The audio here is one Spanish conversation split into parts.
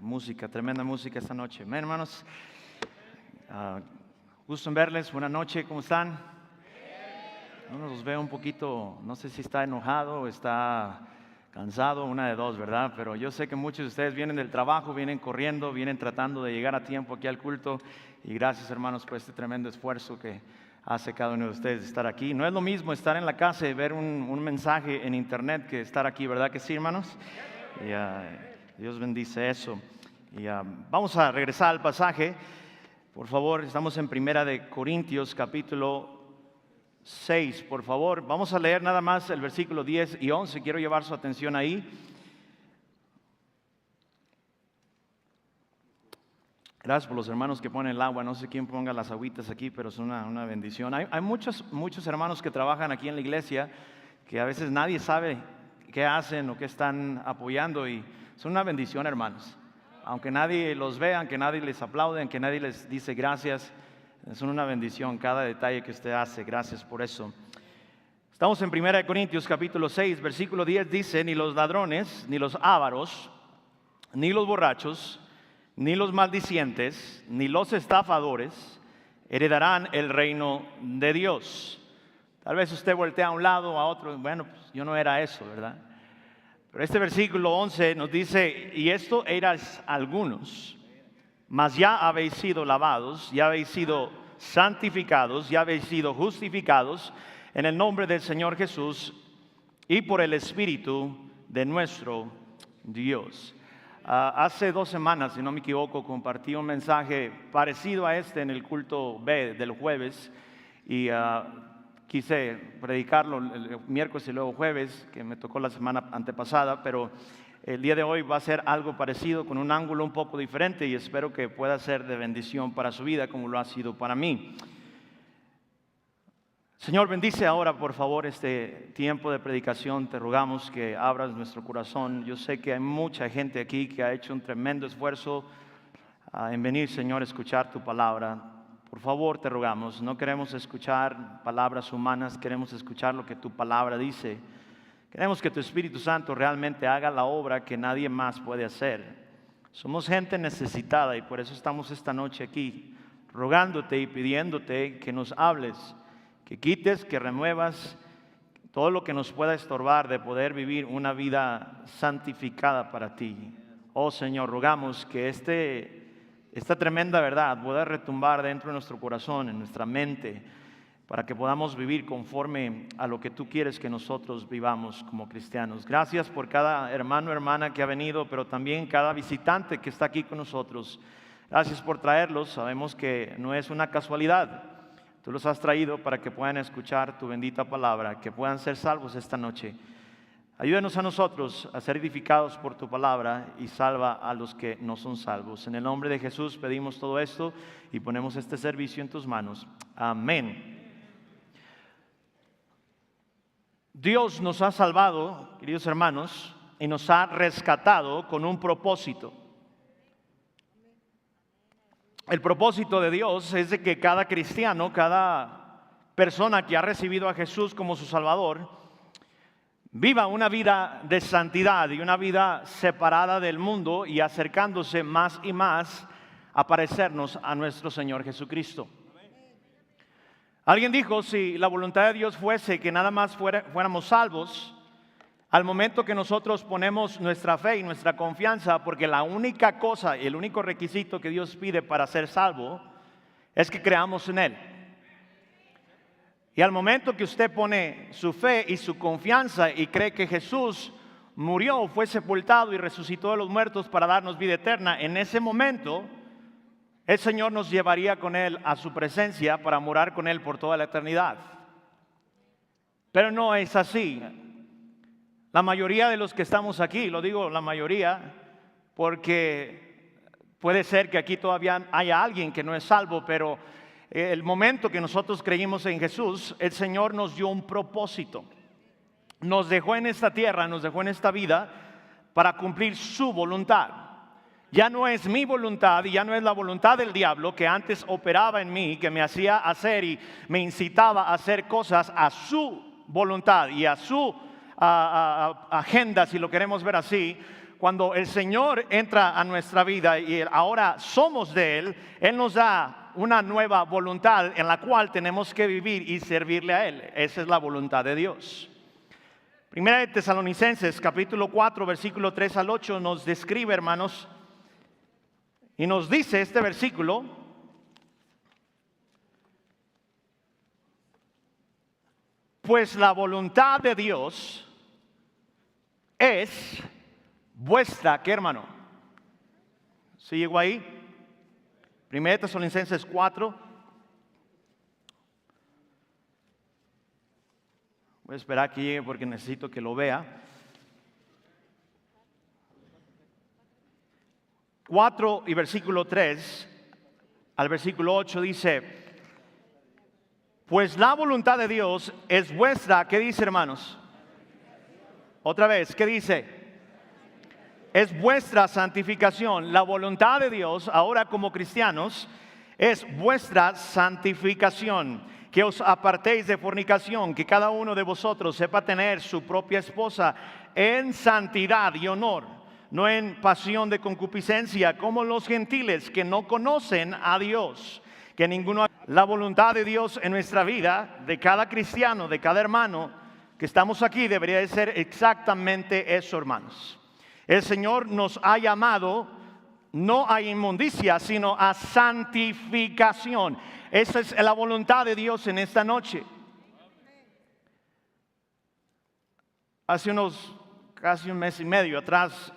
música, tremenda música esta noche. Amén, hermanos. Gusto en verles, buena noche, ¿cómo están? Uno los veo un poquito, no sé si está enojado o está cansado, una de dos, ¿verdad? Pero yo sé que muchos de ustedes vienen del trabajo, vienen corriendo, vienen tratando de llegar a tiempo aquí al culto. Y gracias, hermanos, por este tremendo esfuerzo que hace cada uno de ustedes de estar aquí. No es lo mismo estar en la casa y ver un mensaje en internet que estar aquí, ¿verdad que sí, hermanos? Y Dios bendice eso. Y vamos a regresar al pasaje. Por favor, estamos en Primera de Corintios, capítulo 6, por favor. Vamos a leer nada más el versículo 10 y 11. Quiero llevar su atención ahí. Gracias por los hermanos que ponen el agua. No sé quién ponga las agüitas aquí, pero es una bendición. Hay muchos hermanos que trabajan aquí en la iglesia que a veces nadie sabe qué hacen o qué están apoyando, y son una bendición, hermanos. Aunque nadie los vea, aunque nadie les aplaude, aunque nadie les dice gracias, son una bendición cada detalle que usted hace. Gracias por eso. Estamos en 1 Corintios capítulo 6, versículo 10, dice: ni los ladrones, ni los ávaros, ni los borrachos, ni los maldicientes, ni los estafadores heredarán el reino de Dios. Tal vez usted voltea a un lado o a otro. Bueno, pues yo no era eso, ¿verdad? Pero este versículo 11 nos dice: y esto erais algunos, mas ya habéis sido lavados, ya habéis sido santificados, ya habéis sido justificados en el nombre del Señor Jesús y por el Espíritu de nuestro Dios. Hace 2 semanas, si no me equivoco, compartí un mensaje parecido a este en el culto B del jueves, y quise predicarlo el miércoles y luego jueves, que me tocó la semana antepasada, pero el día de hoy va a ser algo parecido, con un ángulo un poco diferente, y espero que pueda ser de bendición para su vida como lo ha sido para mí. Señor, bendice ahora, por favor, este tiempo de predicación. Te rogamos que abras nuestro corazón. Yo sé que hay mucha gente aquí que ha hecho un tremendo esfuerzo en venir, Señor, a escuchar tu palabra. Por favor, te rogamos, no queremos escuchar palabras humanas, queremos escuchar lo que tu palabra dice. Queremos que tu Espíritu Santo realmente haga la obra que nadie más puede hacer. Somos gente necesitada y por eso estamos esta noche aquí, rogándote y pidiéndote que nos hables, que quites, que remuevas todo lo que nos pueda estorbar de poder vivir una vida santificada para ti. Oh Señor, rogamos que esta tremenda verdad pueda retumbar dentro de nuestro corazón, en nuestra mente, para que podamos vivir conforme a lo que tú quieres que nosotros vivamos como cristianos. Gracias por cada hermano o hermana que ha venido, pero también cada visitante que está aquí con nosotros. Gracias por traerlos. Sabemos que no es una casualidad. Tú los has traído para que puedan escuchar tu bendita palabra, que puedan ser salvos esta noche. Ayúdanos a nosotros a ser edificados por tu palabra y salva a los que no son salvos. En el nombre de Jesús pedimos todo esto y ponemos este servicio en tus manos. Amén. Dios nos ha salvado, queridos hermanos, y nos ha rescatado con un propósito. El propósito de Dios es de que cada cristiano, cada persona que ha recibido a Jesús como su Salvador, viva una vida de santidad y una vida separada del mundo y acercándose más y más a parecernos a nuestro Señor Jesucristo. Alguien dijo: si la voluntad de Dios fuese que nada más fuéramos salvos, al momento que nosotros ponemos nuestra fe y nuestra confianza, porque la única cosa y el único requisito que Dios pide para ser salvo es que creamos en Él. Y al momento que usted pone su fe y su confianza y cree que Jesús murió, fue sepultado y resucitó de los muertos para darnos vida eterna, en ese momento el Señor nos llevaría con Él a su presencia para morar con Él por toda la eternidad. Pero no es así. La mayoría de los que estamos aquí, lo digo la mayoría, porque puede ser que aquí todavía haya alguien que no es salvo, pero el momento que nosotros creímos en Jesús, el Señor nos dio un propósito. Nos dejó en esta tierra, nos dejó en esta vida para cumplir su voluntad. Ya no es mi voluntad y ya no es la voluntad del diablo que antes operaba en mí, que me hacía hacer y me incitaba a hacer cosas a su voluntad y a su agenda, si lo queremos ver así, cuando el Señor entra a nuestra vida y ahora somos de Él, Él nos da una nueva voluntad en la cual tenemos que vivir y servirle a Él. Esa es la voluntad de Dios. Primera de Tesalonicenses, capítulo 4, versículo 3 al 8, nos describe, hermanos, y nos dice este versículo: pues la voluntad de Dios es vuestra, ¿qué, hermano? ¿Sí llegó ahí? Primera de Tesalonicenses 4. Voy a esperar que llegue porque necesito que lo vea. 4 y versículo 3 al versículo 8 dice: pues la voluntad de Dios es vuestra, ¿qué dice, hermanos? Otra vez, ¿qué dice? Es vuestra santificación. La voluntad de Dios, ahora como cristianos, es vuestra santificación. Que os apartéis de fornicación, que cada uno de vosotros sepa tener su propia esposa en santidad y honor, no en pasión de concupiscencia, como los gentiles que no conocen a Dios. Que ninguno. La voluntad de Dios en nuestra vida, de cada cristiano, de cada hermano que estamos aquí, debería de ser exactamente eso, hermanos. El Señor nos ha llamado no a inmundicia, sino a santificación. Esa es la voluntad de Dios en esta noche. Hace casi un mes y medio atrás,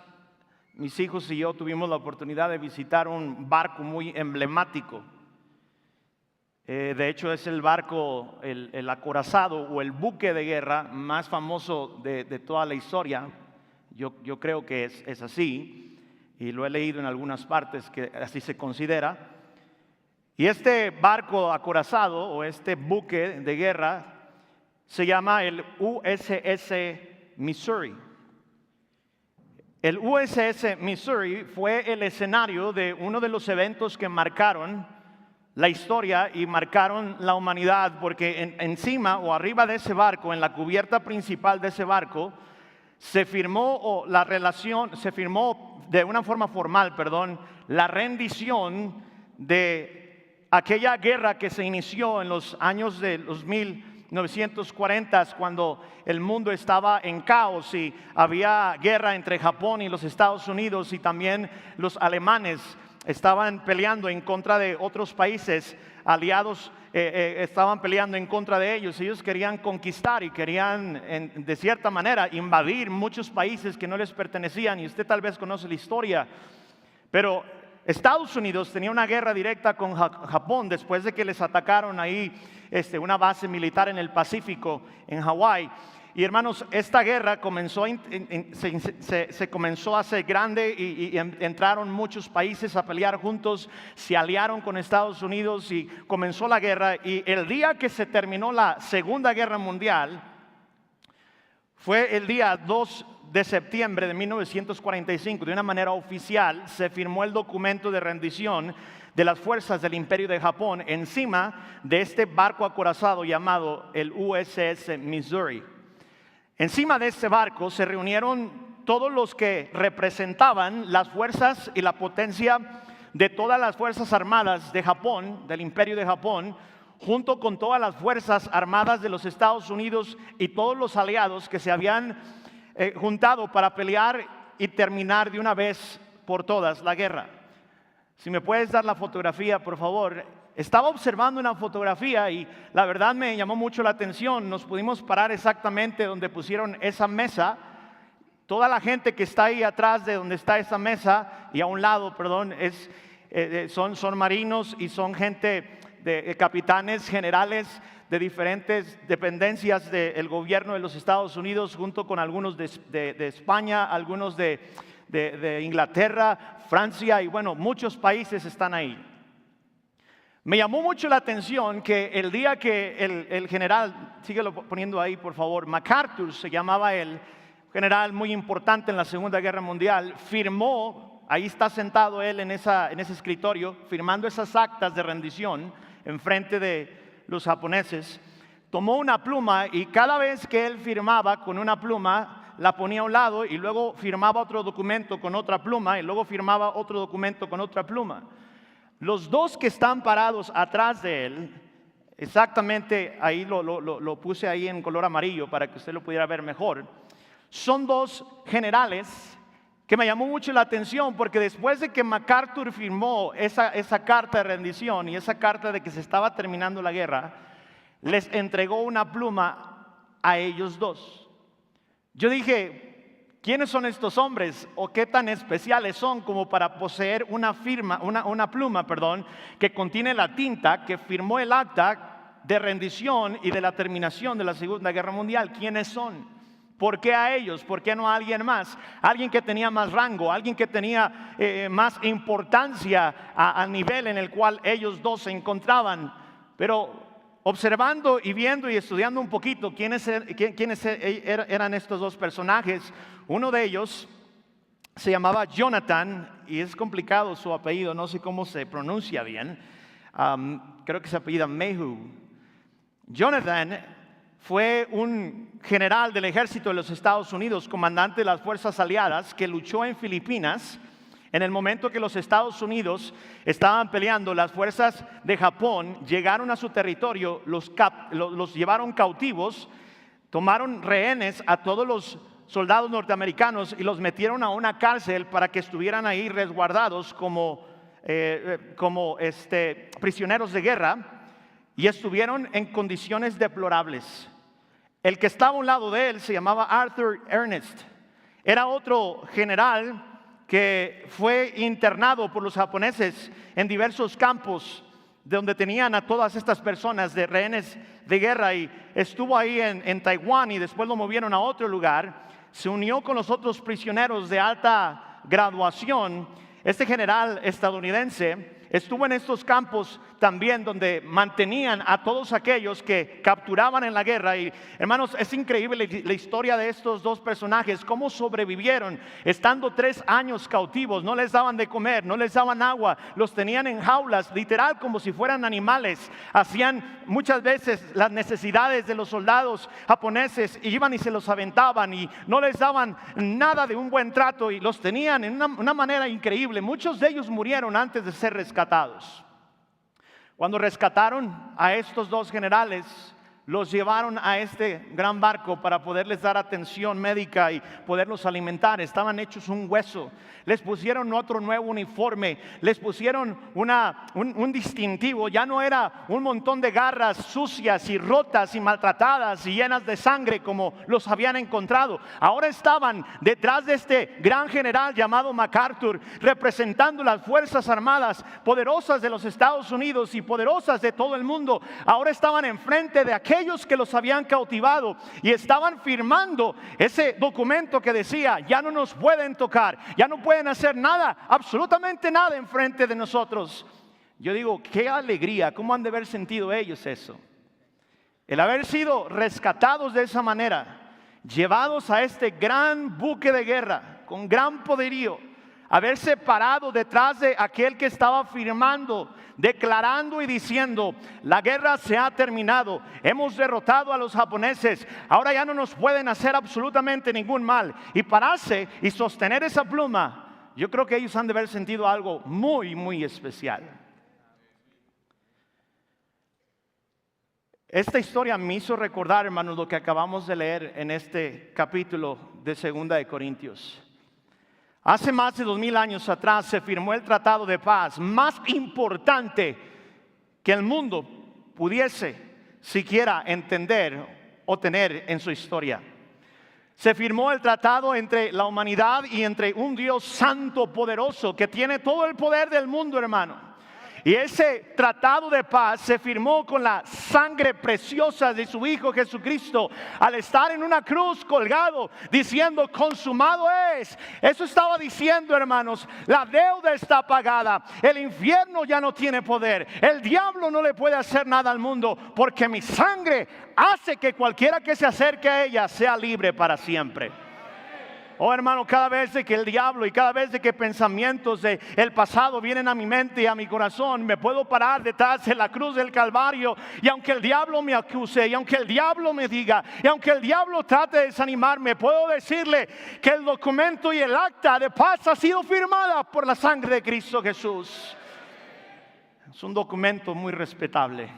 mis hijos y yo tuvimos la oportunidad de visitar un barco muy emblemático. De hecho, es el barco, el acorazado o el buque de guerra más famoso de toda la historia. Yo creo que es así, y lo he leído en algunas partes que así se considera. Y este barco acorazado o este buque de guerra se llama el USS Missouri. El USS Missouri fue el escenario de uno de los eventos que marcaron la historia y marcaron la humanidad, porque encima o arriba de ese barco, en la cubierta principal de ese barco, se firmó de una forma formal, la rendición de aquella guerra que se inició en los años de los 1940, cuando el mundo estaba en caos y había guerra entre Japón y los Estados Unidos, y también los alemanes estaban peleando en contra de otros países aliados, estaban peleando en contra de ellos. Ellos querían conquistar y querían de cierta manera invadir muchos países que no les pertenecían, y usted tal vez conoce la historia. Pero Estados Unidos tenía una guerra directa con Japón después de que les atacaron ahí una base militar en el Pacífico, en Hawái. Y hermanos, esta guerra comenzó se comenzó a hacer grande y entraron muchos países a pelear juntos, se aliaron con Estados Unidos y comenzó la guerra. Y el día que se terminó la Segunda Guerra Mundial fue el día 2 de septiembre de 1945. De una manera oficial se firmó el documento de rendición de las fuerzas del Imperio de Japón encima de este barco acorazado llamado el USS Missouri. Encima de este barco se reunieron todos los que representaban las fuerzas y la potencia de todas las fuerzas armadas de Japón, del Imperio de Japón, junto con todas las fuerzas armadas de los Estados Unidos y todos los aliados que se habían juntado para pelear y terminar de una vez por todas la guerra. Si me puedes dar la fotografía, por favor. Estaba observando una fotografía y la verdad me llamó mucho la atención. Nos pudimos parar exactamente donde pusieron esa mesa. Toda la gente que está ahí atrás de donde está esa mesa y a un lado, son marinos y son gente de capitanes generales de diferentes dependencias del gobierno de los Estados Unidos, junto con algunos de España, algunos de Inglaterra, Francia, y bueno, muchos países están ahí. Me llamó mucho la atención que el día que el general, síguelo poniendo ahí por favor, MacArthur se llamaba él, general muy importante en la Segunda Guerra Mundial, firmó, ahí está sentado él en ese escritorio, firmando esas actas de rendición enfrente de los japoneses. Tomó una pluma y cada vez que él firmaba con una pluma, la ponía a un lado y luego firmaba otro documento con otra pluma y luego firmaba otro documento con otra pluma. Los dos que están parados atrás de él, exactamente ahí lo puse ahí en color amarillo para que usted lo pudiera ver mejor, son dos generales que me llamó mucho la atención porque después de que MacArthur firmó esa carta de rendición y esa carta de que se estaba terminando la guerra, les entregó una pluma a ellos dos. Yo dije, ¿quiénes son estos hombres o qué tan especiales son como para poseer una pluma, que contiene la tinta que firmó el acta de rendición y de la terminación de la Segunda Guerra Mundial? ¿Quiénes son? ¿Por qué a ellos? ¿Por qué no a alguien más? Alguien que tenía más rango, alguien que tenía más importancia al nivel en el cual ellos dos se encontraban. Pero observando y viendo y estudiando un poquito quiénes eran estos dos personajes, uno de ellos se llamaba Jonathan, y es complicado su apellido, no sé cómo se pronuncia bien, creo que se apellida Mayhew. Jonathan fue un general del ejército de los Estados Unidos, comandante de las fuerzas aliadas, que luchó en Filipinas en el momento que los Estados Unidos estaban peleando. Las fuerzas de Japón llegaron a su territorio, los llevaron cautivos, tomaron rehenes a todos los soldados norteamericanos y los metieron a una cárcel para que estuvieran ahí resguardados como prisioneros de guerra, y estuvieron en condiciones deplorables. El que estaba a un lado de él se llamaba Arthur Ernest. Era otro general que fue internado por los japoneses en diversos campos donde tenían a todas estas personas de rehenes de guerra, y estuvo ahí en Taiwán y después lo movieron a otro lugar. Se unió con los otros prisioneros de alta graduación. Este general estadounidense estuvo en estos campos también donde mantenían a todos aquellos que capturaban en la guerra. Y hermanos, es increíble la historia de estos dos personajes, cómo sobrevivieron estando 3 años cautivos. No les daban de comer, no les daban agua, los tenían en jaulas, literal como si fueran animales. Hacían muchas veces las necesidades de los soldados japoneses y iban y se los aventaban y no les daban nada de un buen trato y los tenían en una manera increíble. Muchos de ellos murieron antes de ser rescatados. Cuando rescataron a estos dos generales, los llevaron a este gran barco para poderles dar atención médica y poderlos alimentar. Estaban hechos un hueso. Les pusieron otro nuevo uniforme, les pusieron un distintivo. Ya no era un montón de garras sucias y rotas y maltratadas y llenas de sangre como los habían encontrado. Ahora estaban detrás de este gran general llamado MacArthur, representando las fuerzas armadas poderosas de los Estados Unidos y poderosas de todo el mundo. Ahora estaban enfrente de aquellos que los habían cautivado y estaban firmando ese documento que decía: ya no nos pueden tocar, ya no pueden hacer nada, absolutamente nada enfrente de nosotros. Yo digo, qué alegría, cómo han de haber sentido ellos eso, el haber sido rescatados de esa manera, llevados a este gran buque de guerra con gran poderío, haberse parado detrás de aquel que estaba firmando, declarando y diciendo: la guerra se ha terminado, hemos derrotado a los japoneses, ahora ya no nos pueden hacer absolutamente ningún mal. Y pararse y sostener esa pluma, yo creo que ellos han de haber sentido algo muy, muy especial. Esta historia me hizo recordar, hermanos, lo que acabamos de leer en este capítulo de 2 de Corintios. Hace más de 2000 años atrás se firmó el tratado de paz más importante que el mundo pudiese siquiera entender o tener en su historia. Se firmó el tratado entre la humanidad y entre un Dios santo, poderoso, que tiene todo el poder del mundo, hermano. Y ese tratado de paz se firmó con la sangre preciosa de su Hijo Jesucristo, al estar en una cruz colgado, diciendo: consumado es. Eso estaba diciendo, hermanos, la deuda está pagada, el infierno ya no tiene poder, el diablo no le puede hacer nada al mundo, porque mi sangre hace que cualquiera que se acerque a ella sea libre para siempre. Oh hermano, cada vez de que el diablo y cada vez de que pensamientos del pasado vienen a mi mente y a mi corazón, me puedo parar detrás de la cruz del Calvario, y aunque el diablo me acuse, y aunque el diablo me diga, y aunque el diablo trate de desanimarme, puedo decirle que el documento y el acta de paz ha sido firmada por la sangre de Cristo Jesús. Es un documento muy respetable.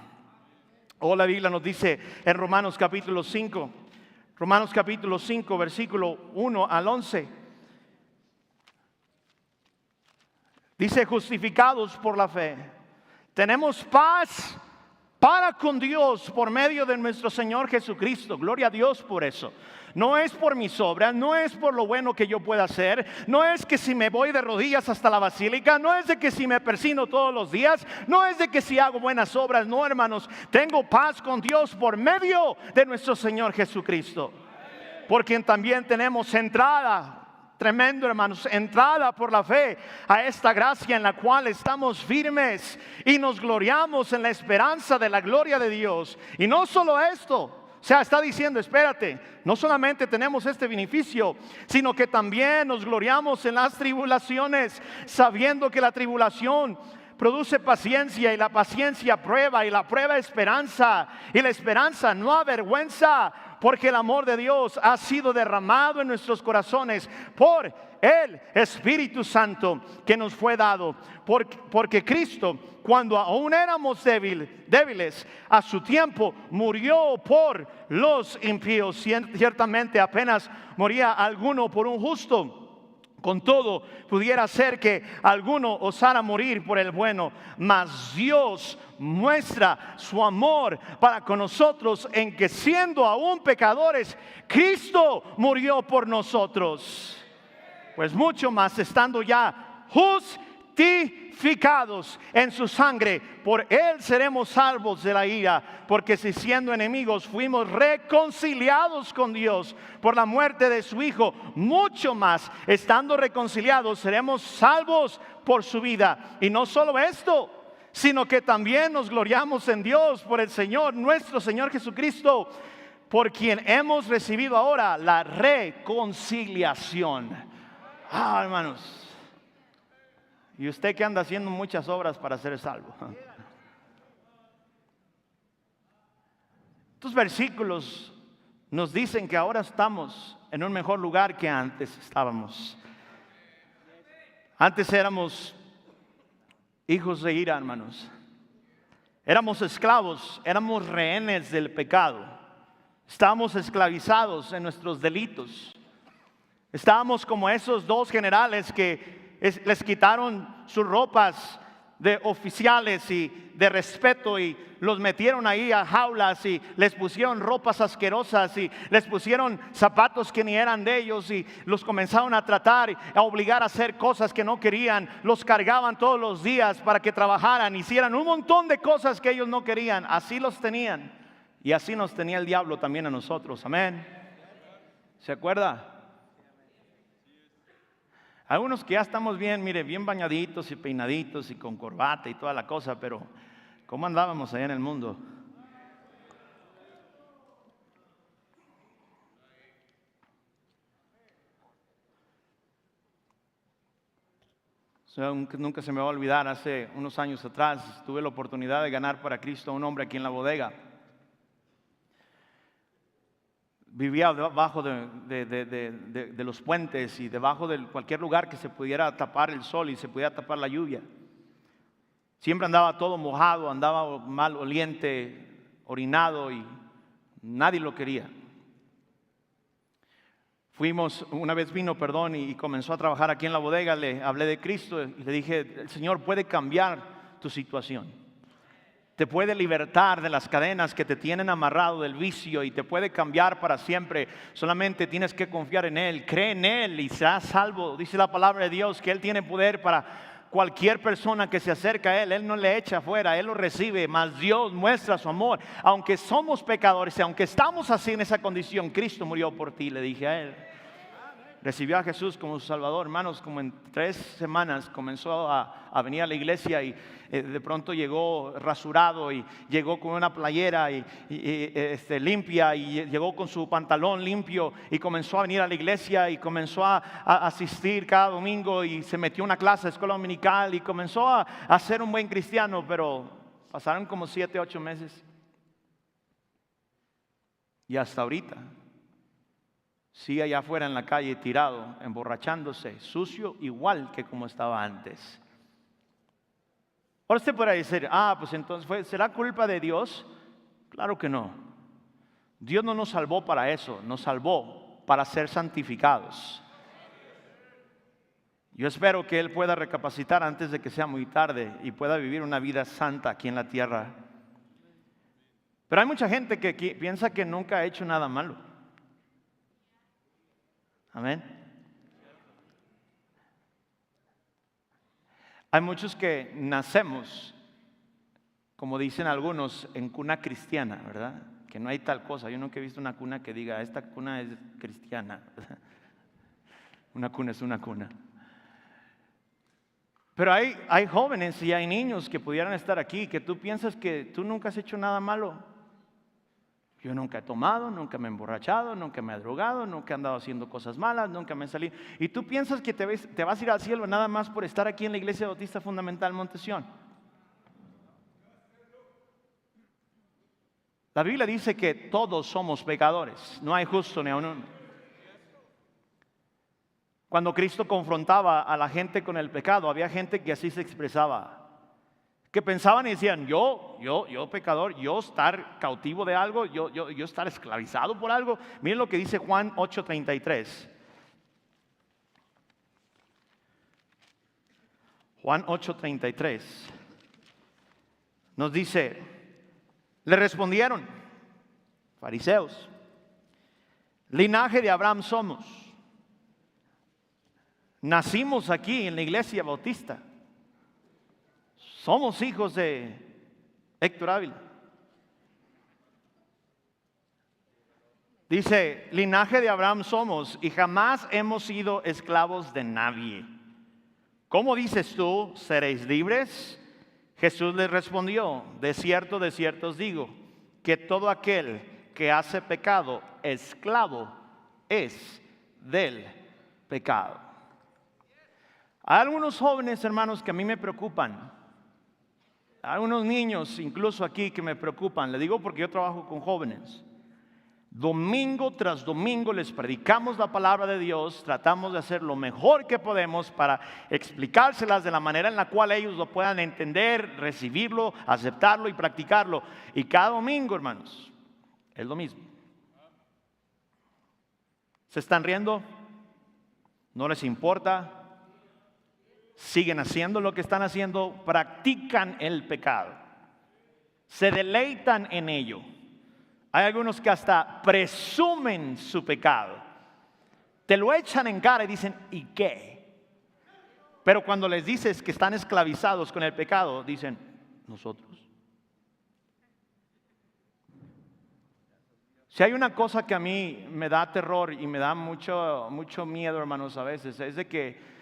Oh, la Biblia nos dice en Romanos capítulo 5, versículo 1 al 11. Dice: justificados por la fe, tenemos paz para con Dios por medio de nuestro Señor Jesucristo. Gloria a Dios por eso. No es por mis obras, no es por lo bueno que yo pueda hacer, no es que si me voy de rodillas hasta la basílica, no es de que si me persino todos los días, no es de que si hago buenas obras. No, hermanos, tengo paz con Dios por medio de nuestro Señor Jesucristo, por quien también tenemos entrada. Tremendo, hermanos, entrada por la fe a esta gracia en la cual estamos firmes y nos gloriamos en la esperanza de la gloria de Dios. Y no solo esto, o sea, está diciendo, espérate, no solamente tenemos este beneficio, sino que también nos gloriamos en las tribulaciones, sabiendo que la tribulación produce paciencia, y la paciencia prueba, y la prueba esperanza, y la esperanza no avergüenza, porque el amor de Dios ha sido derramado en nuestros corazones por el Espíritu Santo que nos fue dado. Porque Cristo, cuando aún éramos débiles, a su tiempo murió por los impíos. Ciertamente apenas moría alguno por un justo. Con todo, pudiera ser que alguno osara morir por el bueno, mas Dios muestra su amor para con nosotros en que, siendo aún pecadores, Cristo murió por nosotros. Pues mucho más, estando ya justificados en su sangre, por él seremos salvos de la ira. Porque si siendo enemigos fuimos reconciliados con Dios por la muerte de su Hijo, mucho más, estando reconciliados, seremos salvos por su vida. Y no solo esto, sino que también nos gloriamos en Dios por el Señor, nuestro Señor Jesucristo, por quien hemos recibido ahora la reconciliación. Hermanos, y usted que anda haciendo muchas obras para ser salvo. Estos versículos nos dicen que ahora estamos en un mejor lugar que antes estábamos. Antes éramos hijos de ira, hermanos. Éramos esclavos, éramos rehenes del pecado. Estábamos esclavizados en nuestros delitos. Estábamos como esos dos generales que les quitaron sus ropas de oficiales y de respeto y los metieron ahí a jaulas y les pusieron ropas asquerosas y les pusieron zapatos que ni eran de ellos y los comenzaron a tratar, a obligar a hacer cosas que no querían. Los cargaban todos los días para que trabajaran, hicieran un montón de cosas que ellos no querían. Así los tenían, y así nos tenía el diablo también a nosotros. Amén. ¿Se acuerda? Algunos que ya estamos bien, mire, bien bañaditos y peinaditos y con corbata y toda la cosa, pero ¿cómo andábamos allá en el mundo? Nunca se me va a olvidar, hace unos años atrás tuve la oportunidad de ganar para Cristo a un hombre aquí en la bodega. Vivía debajo de los puentes y debajo de cualquier lugar que se pudiera tapar el sol y se pudiera tapar la lluvia. Siempre andaba todo mojado, andaba mal oliente, orinado, y nadie lo quería. Una vez vino, y comenzó a trabajar aquí en la bodega. Le hablé de Cristo y le dije: el Señor puede cambiar tu situación. Te puede libertar de las cadenas que te tienen amarrado del vicio y te puede cambiar para siempre. Solamente tienes que confiar en Él, cree en Él y serás salvo. Dice la palabra de Dios que Él tiene poder para cualquier persona que se acerca a Él. Él no le echa fuera, Él lo recibe. Mas Dios muestra su amor. Aunque somos pecadores y aunque estamos así en esa condición, Cristo murió por ti, le dije a Él. recibió a Jesús como su Salvador, hermanos, como en 3 semanas comenzó a venir a la iglesia y de pronto llegó rasurado y llegó con una playera limpia y llegó con su pantalón limpio y comenzó a venir a la iglesia y comenzó a asistir cada domingo y se metió a una clase de escuela dominical y comenzó a ser un buen cristiano, pero pasaron como 7, 8 meses y hasta ahorita sigue allá afuera en la calle tirado, emborrachándose, sucio, igual que como estaba antes. Ahora usted podrá decir, pues entonces ¿será culpa de Dios? Claro que no. Dios no nos salvó para eso, nos salvó para ser santificados. Yo espero que Él pueda recapacitar antes de que sea muy tarde y pueda vivir una vida santa aquí en la tierra. Pero hay mucha gente que piensa que nunca ha hecho nada malo. Amén. Hay muchos que nacemos, como dicen algunos, en cuna cristiana, ¿verdad? Que no hay tal cosa. Yo nunca he visto una cuna que diga, esta cuna es cristiana. Una cuna es una cuna. Pero hay jóvenes y hay niños que pudieran estar aquí, que tú piensas que tú nunca has hecho nada malo. Yo nunca he tomado, nunca me he emborrachado, nunca me he drogado, nunca he andado haciendo cosas malas, nunca me he salido. Y tú piensas que te vas a ir al cielo nada más por estar aquí en la Iglesia Bautista Fundamental Monte Sión. La Biblia dice que todos somos pecadores, no hay justo ni a uno. Cuando Cristo confrontaba a la gente con el pecado, había gente que así se expresaba. Que pensaban y decían, yo pecador, yo estar cautivo de algo, yo estar esclavizado por algo. Miren lo que dice Juan 8:33. Juan 8:33 nos dice, le respondieron, fariseos, linaje de Abraham somos, nacimos aquí en la iglesia bautista. Somos hijos de Héctor Ávila. Dice, linaje de Abraham somos y jamás hemos sido esclavos de nadie. ¿Cómo dices tú, seréis libres? Jesús les respondió, de cierto os digo, que todo aquel que hace pecado, esclavo es del pecado. Hay algunos jóvenes, hermanos, que a mí me preocupan. Hay unos niños incluso aquí que me preocupan. Le digo porque yo trabajo con jóvenes. Domingo tras domingo les predicamos la palabra de Dios. Tratamos de hacer lo mejor que podemos para explicárselas de la manera en la cual ellos lo puedan entender, recibirlo, aceptarlo y practicarlo. Y cada domingo, hermanos, es lo mismo. ¿Se están riendo? ¿No les importa? Siguen haciendo lo que están haciendo, practican el pecado, se deleitan en ello. Hay algunos que hasta presumen su pecado, te lo echan en cara y dicen, ¿y qué? Pero cuando les dices que están esclavizados con el pecado, dicen, nosotros. Si hay una cosa que a mí me da terror y me da mucho miedo, hermanos, a veces, es de que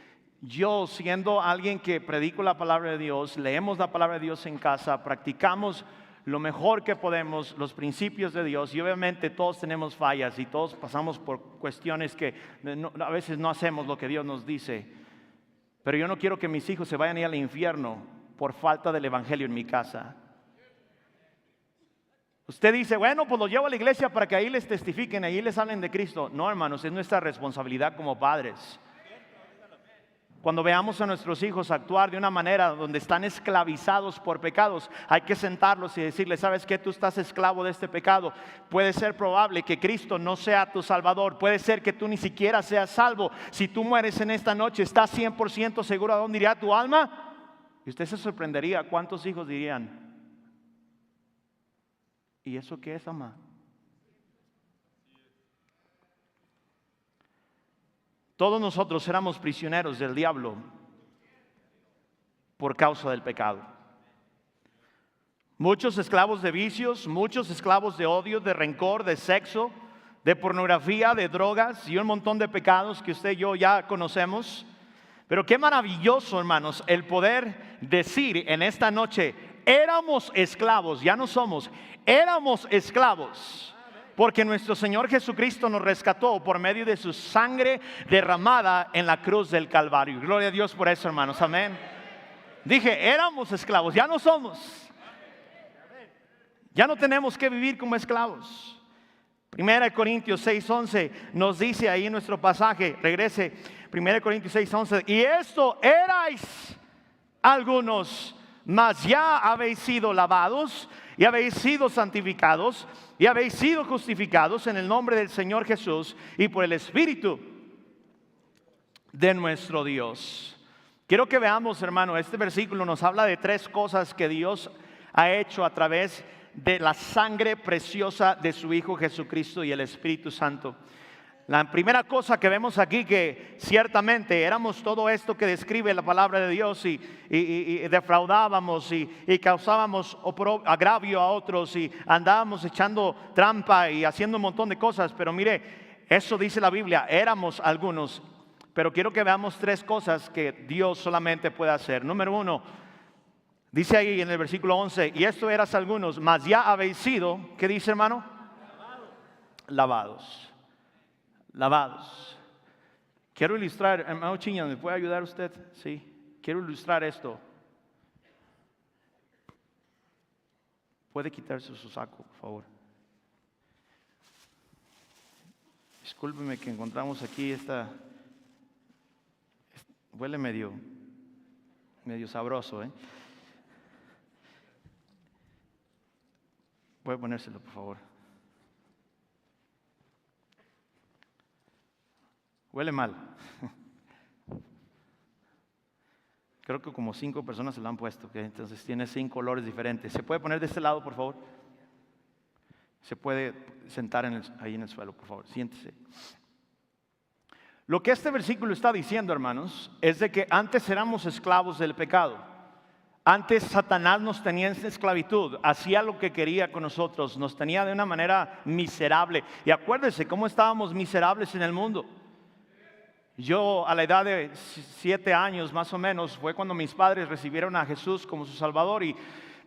yo, siendo alguien que predico la palabra de Dios, leemos la palabra de Dios en casa, practicamos lo mejor que podemos, los principios de Dios, y obviamente todos tenemos fallas y todos pasamos por cuestiones que a veces no hacemos lo que Dios nos dice. Pero yo no quiero que mis hijos se vayan a ir al infierno por falta del evangelio en mi casa. Usted dice, bueno, pues los llevo a la iglesia para que ahí les testifiquen, ahí les hablen de Cristo. No, hermanos, es nuestra responsabilidad como padres. Cuando veamos a nuestros hijos actuar de una manera donde están esclavizados por pecados, hay que sentarlos y decirles, ¿sabes qué? Tú estás esclavo de este pecado. Puede ser probable que Cristo no sea tu Salvador. Puede ser que tú ni siquiera seas salvo. Si tú mueres en esta noche, ¿estás 100% seguro a dónde irá tu alma? Y usted se sorprendería, ¿cuántos hijos dirían? ¿Y eso qué es, mamá? Todos nosotros éramos prisioneros del diablo por causa del pecado. Muchos esclavos de vicios, muchos esclavos de odio, de rencor, de sexo, de pornografía, de drogas y un montón de pecados que usted y yo ya conocemos. Pero qué maravilloso, hermanos, el poder decir en esta noche: éramos esclavos, ya no somos, éramos esclavos. Porque nuestro Señor Jesucristo nos rescató por medio de su sangre derramada en la cruz del Calvario. Gloria a Dios por eso, hermanos, amén. Dije, éramos esclavos, ya no somos. Ya no tenemos que vivir como esclavos. 1 Corintios 6:11 nos dice ahí en nuestro pasaje, regrese, 1 Corintios 6:11, y esto erais algunos, mas ya habéis sido lavados y habéis sido santificados y habéis sido justificados en el nombre del Señor Jesús y por el Espíritu de nuestro Dios. Quiero que veamos, hermano, este versículo nos habla de tres cosas que Dios ha hecho a través de la sangre preciosa de su Hijo Jesucristo y el Espíritu Santo. La primera cosa que vemos aquí, que ciertamente éramos todo esto que describe la palabra de Dios y defraudábamos y causábamos agravio a otros y andábamos echando trampa y haciendo un montón de cosas. Pero mire, eso dice la Biblia, éramos algunos. Pero quiero que veamos tres cosas que Dios solamente puede hacer. Número uno, dice ahí en el versículo 11, y esto eras algunos, mas ya habéis sido, ¿qué dice, hermano? Lavados. Lavados. Quiero ilustrar, hermano Chiña, ¿me puede ayudar usted? Sí, quiero ilustrar esto. ¿Puede quitarse su saco, por favor? Discúlpeme que encontramos aquí huele medio sabroso, ¿eh? Puede ponérselo, por favor. Huele mal. Creo que como 5 personas se lo han puesto, ¿okay? Entonces tiene 5 olores diferentes. ¿Se puede poner de este lado, por favor? Se puede sentar ahí en el suelo, por favor. Siéntese. Lo que este versículo está diciendo, hermanos, es de que antes éramos esclavos del pecado. Antes Satanás nos tenía en esclavitud, hacía lo que quería con nosotros, nos tenía de una manera miserable. Y acuérdense cómo estábamos miserables en el mundo. Yo a la edad de 7 años más o menos fue cuando mis padres recibieron a Jesús como su Salvador. Y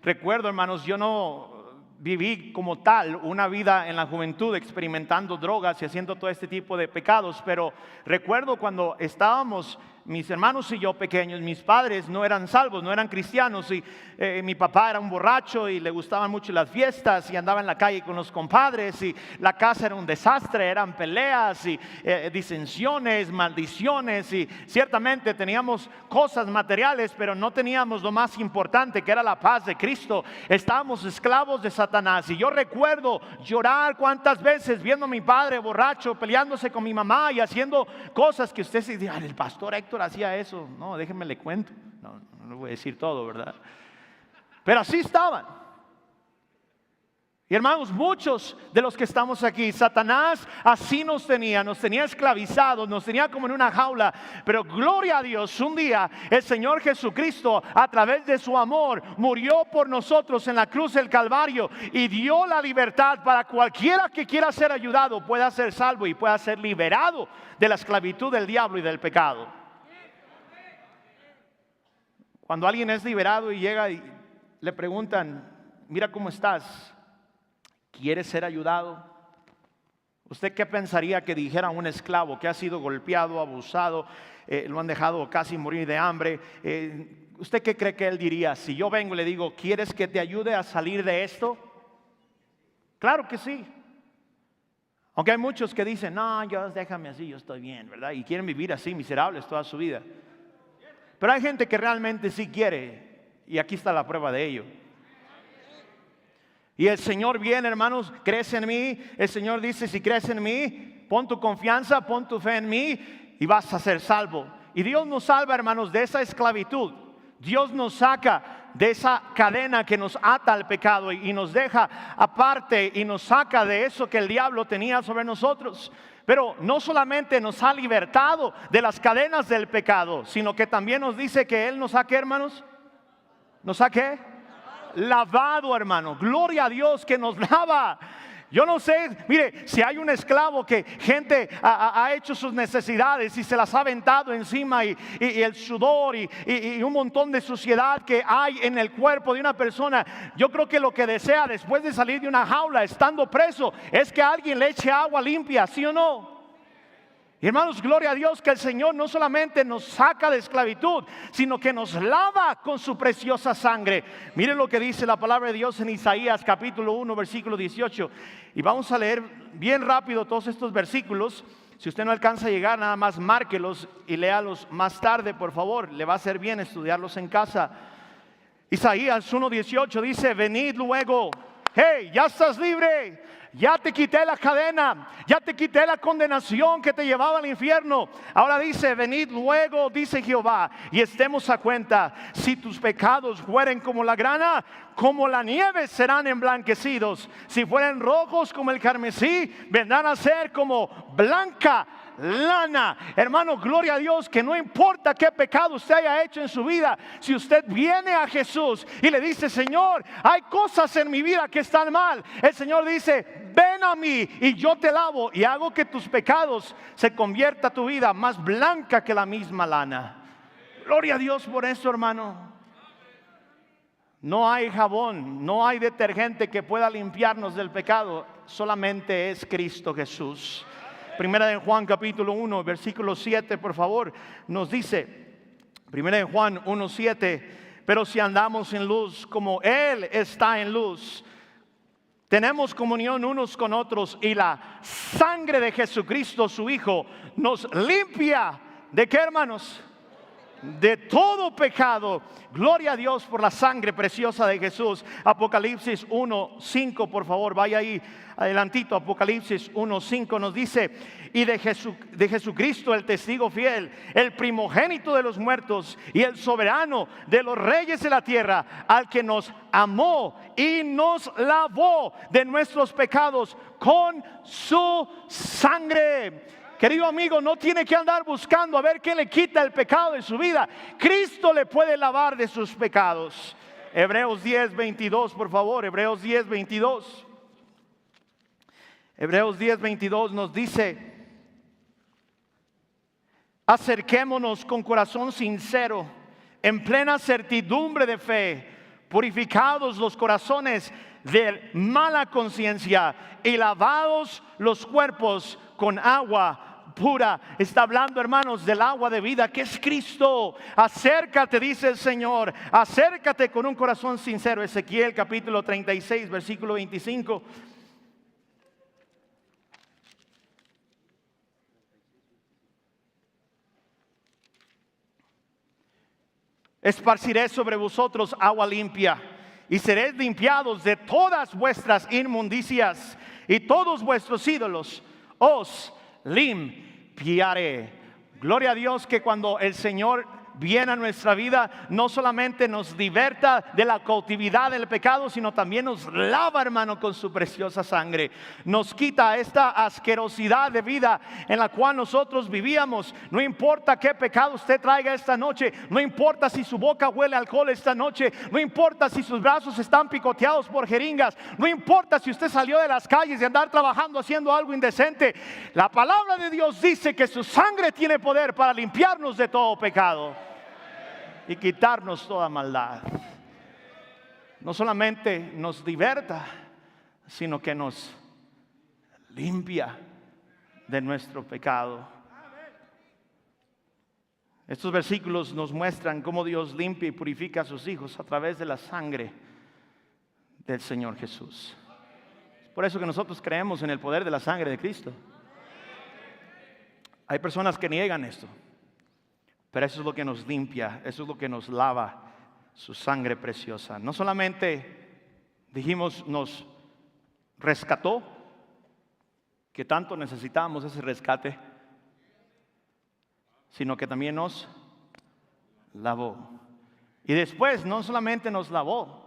recuerdo, hermanos, yo no viví como tal una vida en la juventud experimentando drogas y haciendo todo este tipo de pecados, pero recuerdo cuando estábamos mis hermanos y yo pequeños, mis padres no eran salvos, no eran cristianos y mi papá era un borracho y le gustaban mucho las fiestas y andaba en la calle con los compadres y la casa era un desastre, eran peleas y disensiones, maldiciones y ciertamente teníamos cosas materiales, pero no teníamos lo más importante que era la paz de Cristo. Estábamos esclavos de Satanás y yo recuerdo llorar cuántas veces viendo a mi padre borracho, peleándose con mi mamá y haciendo cosas que usted se dice, el pastor Héctor hacía eso. No, déjenme le cuento. No le voy a decir todo, ¿verdad? Pero así estaban. Y hermanos, muchos de los que estamos aquí, Satanás así nos tenía esclavizados, nos tenía como en una jaula. Pero gloria a Dios, un día el Señor Jesucristo, a través de su amor, murió por nosotros en la cruz del Calvario y dio la libertad para cualquiera que quiera ser ayudado, pueda ser salvo y pueda ser liberado de la esclavitud del diablo y del pecado. Cuando alguien es liberado y llega y le preguntan, mira cómo estás, ¿quieres ser ayudado? ¿Usted qué pensaría que dijera un esclavo que ha sido golpeado, abusado, lo han dejado casi morir de hambre? ¿Usted qué cree que él diría? Si yo vengo y le digo, ¿quieres que te ayude a salir de esto? Claro que sí. Aunque hay muchos que dicen, no, déjame así, yo estoy bien, ¿verdad? Y quieren vivir así, miserables toda su vida. Pero hay gente que realmente sí quiere, y aquí está la prueba de ello. Y el Señor viene, hermanos, crece en mí. El Señor dice, si crees en mí, pon tu confianza, pon tu fe en mí y vas a ser salvo. Y Dios nos salva, hermanos, de esa esclavitud. Dios nos saca de esa cadena que nos ata al pecado y nos deja aparte y nos saca de eso que el diablo tenía sobre nosotros. Pero no solamente nos ha libertado de las cadenas del pecado, sino que también nos dice que Él nos ha, ¿qué, hermanos? ¿Nos ha qué? Lavado, hermano. Gloria a Dios que nos lava. Yo no sé, mire, si hay un esclavo que gente ha hecho sus necesidades y se las ha aventado encima y el sudor y un montón de suciedad que hay en el cuerpo de una persona, yo creo que lo que desea después de salir de una jaula estando preso es que alguien le eche agua limpia, ¿sí o no? Y hermanos, gloria a Dios que el Señor no solamente nos saca de esclavitud, sino que nos lava con su preciosa sangre. Miren lo que dice la palabra de Dios en Isaías capítulo 1 versículo 18. Y vamos a leer bien rápido todos estos versículos. Si usted no alcanza a llegar, nada más márquelos y léalos más tarde, por favor. Le va a hacer bien estudiarlos en casa. Isaías 1:18 dice: venid luego, hey, ya estás libre. Ya te quité la cadena, ya te quité la condenación que te llevaba al infierno. Ahora dice: venid luego, dice Jehová, y estemos a cuenta. Si tus pecados fueren como la grana, como la nieve serán emblanquecidos. Si fueren rojos como el carmesí, vendrán a ser como blanca lana. Hermano, gloria a Dios que no importa qué pecado usted haya hecho en su vida, si usted viene a Jesús y le dice: Señor, hay cosas en mi vida que están mal, el Señor dice: ven a mí y yo te lavo y hago que tus pecados se convierta tu vida más blanca que la misma lana. Gloria a Dios por eso, hermano. No hay jabón, no hay detergente que pueda limpiarnos del pecado, solamente es Cristo Jesús. Primera de Juan capítulo 1 versículo 7, por favor, nos dice, Primera de Juan 1:7: pero si andamos en luz como Él está en luz, tenemos comunión unos con otros, y la sangre de Jesucristo su Hijo nos limpia. ¿De qué, hermanos? De todo pecado. Gloria a Dios por la sangre preciosa de Jesús. Apocalipsis 1:5, por favor, vaya ahí adelantito. Apocalipsis 1:5 nos dice: y de Jesucristo, el testigo fiel, el primogénito de los muertos y el soberano de los reyes de la tierra, al que nos amó y nos lavó de nuestros pecados con su sangre. Querido amigo, no tiene que andar buscando a ver qué le quita el pecado de su vida. Cristo le puede lavar de sus pecados. Hebreos 10:22, por favor. Hebreos 10:22. Hebreos 10:22 nos dice: acerquémonos con corazón sincero, en plena certidumbre de fe, purificados los corazones de mala conciencia y lavados los cuerpos con agua pura. Está hablando, hermanos, del agua de vida que es Cristo. Acércate, dice el Señor, acércate con un corazón sincero. Ezequiel capítulo 36 versículo 25. Esparciré sobre vosotros agua limpia, y seréis limpiados de todas vuestras inmundicias, y todos vuestros ídolos os limpiaré. Gloria a Dios que cuando el Señor viene a nuestra vida, no solamente nos liberta de la cautividad del pecado, sino también nos lava, hermano, con su preciosa sangre. Nos quita esta asquerosidad de vida en la cual nosotros vivíamos. No importa qué pecado usted traiga esta noche, no importa si su boca huele a alcohol esta noche, no importa si sus brazos están picoteados por jeringas, no importa si usted salió de las calles de andar trabajando haciendo algo indecente. La palabra de Dios dice que su sangre tiene poder para limpiarnos de todo pecado y quitarnos toda maldad. No solamente nos liberta, sino que nos limpia de nuestro pecado. Estos versículos nos muestran cómo Dios limpia y purifica a sus hijos a través de la sangre del Señor Jesús. Es por eso que nosotros creemos en el poder de la sangre de Cristo. Hay personas que niegan esto, pero eso es lo que nos limpia, eso es lo que nos lava, su sangre preciosa. No solamente dijimos nos rescató, que tanto necesitábamos ese rescate, sino que también nos lavó. Y después no solamente nos lavó.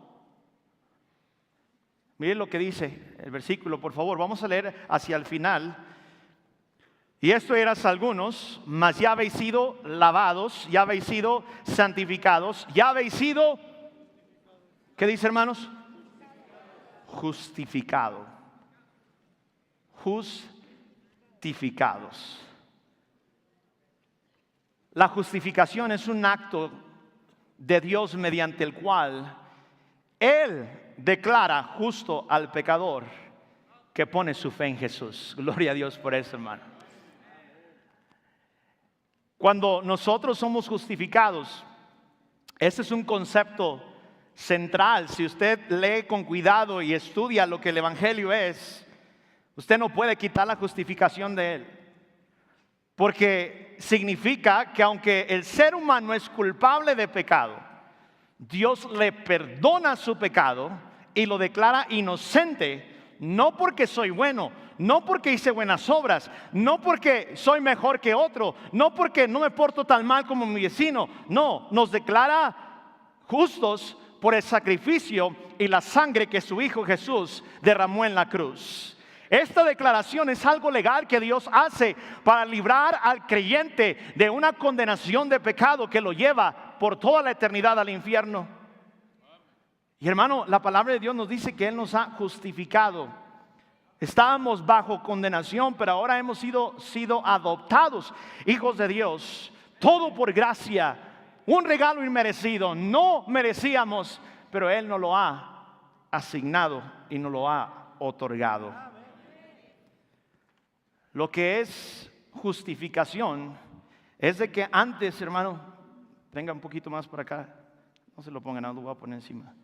Miren lo que dice el versículo, por favor, vamos a leer hacia el final. Y esto eras algunos, mas ya habéis sido lavados, ya habéis sido santificados, ya habéis sido, ¿qué dice, hermanos? Justificado. justificados. La justificación es un acto de Dios mediante el cual Él declara justo al pecador que pone su fe en Jesús. Gloria a Dios por eso, hermano. Cuando nosotros somos justificados, ese es un concepto central. Si usted lee con cuidado y estudia lo que el Evangelio es, usted no puede quitar la justificación de Él. Porque significa que aunque el ser humano es culpable de pecado, Dios le perdona su pecado y lo declara inocente, no porque soy bueno, no porque hice buenas obras, no porque soy mejor que otro, no porque no me porto tan mal como mi vecino. No, nos declara justos por el sacrificio y la sangre que su Hijo Jesús derramó en la cruz. Esta declaración es algo legal que Dios hace para librar al creyente de una condenación de pecado que lo lleva por toda la eternidad al infierno. Y hermano, la palabra de Dios nos dice que Él nos ha justificado. Estábamos bajo condenación, pero ahora hemos sido adoptados hijos de Dios. Todo por gracia, un regalo inmerecido. No merecíamos, pero Él nos lo ha asignado y nos lo ha otorgado. Lo que es justificación es de que antes, hermano, venga un poquito más por acá, no se lo pongan, no lo voy a poner encima.